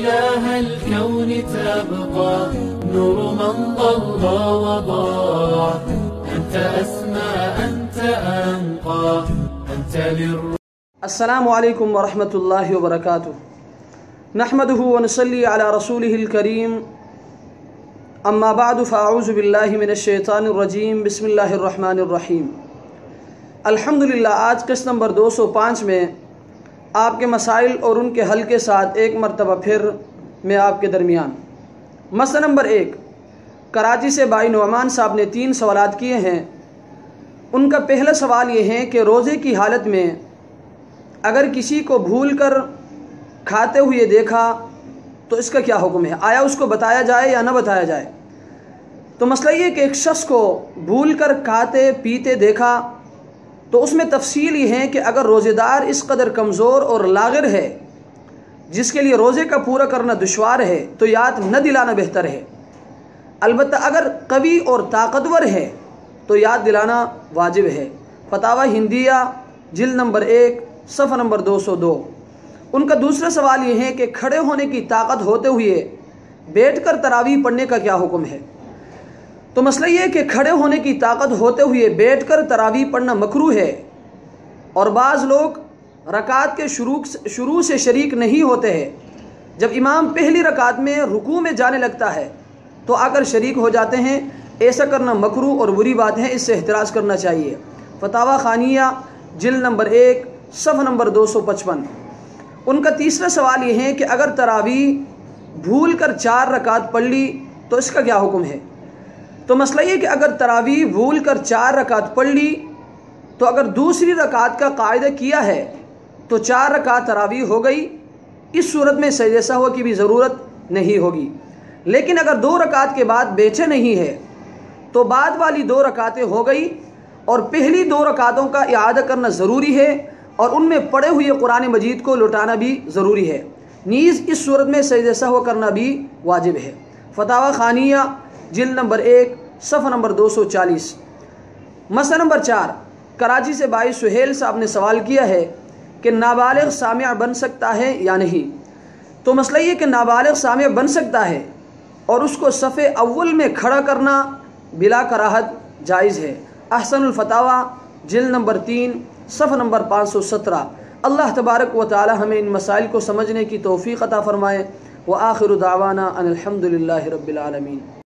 إله الكون تبقى نور من ضل وضاع. أنت أسمى أنت أنقى أنت السلام علیکم ورحمۃ اللہ وبرکاتہ. نحمده ونصلی علی رسولہ الکریم. اما بعد فاعوذ باللہ من الشیطان الرجیم. بسم اللہ الرحمن الرحیم. الحمدللہ آج قسط نمبر 205 میں آپ کے مسائل اور ان کے حل کے ساتھ ایک مرتبہ پھر میں آپ کے درمیان. مسئلہ نمبر 1. کراچی سے بھائی نعمان صاحب نے 3 سوالات کیے ہیں. ان کا پہلا سوال یہ ہے کہ روزے کی حالت میں اگر کسی کو بھول کر کھاتے ہوئے دیکھا تو اس کا کیا حکم ہے؟ آیا اس کو بتایا جائے یا نہ بتایا جائے؟ تو مسئلہ یہ کہ ایک شخص کو بھول کر کھاتے پیتے دیکھا تو اس میں تفصیل یہ ہے کہ اگر روزے دار اس قدر کمزور اور لاغر ہے جس کے لیے روزے کا پورا کرنا دشوار ہے تو یاد نہ دلانا بہتر ہے. البتہ اگر قوی اور طاقتور ہے تو یاد دلانا واجب ہے. فتاوی ہندیہ جلد نمبر 1 صفحہ نمبر 202. ان کا دوسرا سوال یہ ہے کہ کھڑے ہونے کی طاقت ہوتے ہوئے بیٹھ کر تراویح پڑھنے کا کیا حکم ہے؟ تو مسئلہ یہ ہے کہ کھڑے ہونے کی طاقت ہوتے ہوئے بیٹھ کر تراویح پڑھنا مکروہ ہے، اور بعض لوگ رکعت کے شروع سے شریک نہیں ہوتے ہیں. جب امام پہلی رکعت میں رکوع میں جانے لگتا ہے تو آ کر شریک ہو جاتے ہیں. ایسا کرنا مکروہ اور بری بات ہے، اس سے احتراز کرنا چاہیے. فتاوی خانیہ جلد نمبر 1 صفحہ نمبر 255. ان کا تیسرا سوال یہ ہے کہ اگر تراویح بھول کر 4 رکعت پڑھ لی تو اس کا کیا حکم ہے؟ تو مسئلہ یہ کہ اگر تراویح بھول کر 4 رکعت پڑھ لی تو اگر دوسری رکعت کا قاعدہ کیا ہے تو 4 رکعت تراویح ہو گئی. اس صورت میں سجدہ سہو کی بھی ضرورت نہیں ہوگی. لیکن اگر 2 رکعت کے بعد بیٹھے نہیں ہے تو بعد والی 2 رکعتیں ہو گئی اور پہلی 2 رکعتوں کا اعادہ کرنا ضروری ہے، اور ان میں پڑھے ہوئے قرآن مجید کو لوٹانا بھی ضروری ہے. نیز اس صورت میں سجدہ سہو کرنا بھی واجب ہے. فتاوی خانیہ جلد نمبر 1 صفحہ نمبر 240. مسئلہ نمبر 4. کراچی سے بھائی سہیل صاحب نے سوال کیا ہے کہ نابالغ سامع بن سکتا ہے یا نہیں؟ تو مسئلہ یہ کہ نابالغ سامع بن سکتا ہے اور اس کو صف اول میں کھڑا کرنا بلا کراہت جائز ہے. احسن الفتاوی جلد نمبر 3 صفحہ نمبر 517. اللہ تبارک و تعالی ہمیں ان مسائل کو سمجھنے کی توفیق عطا فرمائے. وآخر دعوانا ان الحمد للہ رب العالمین.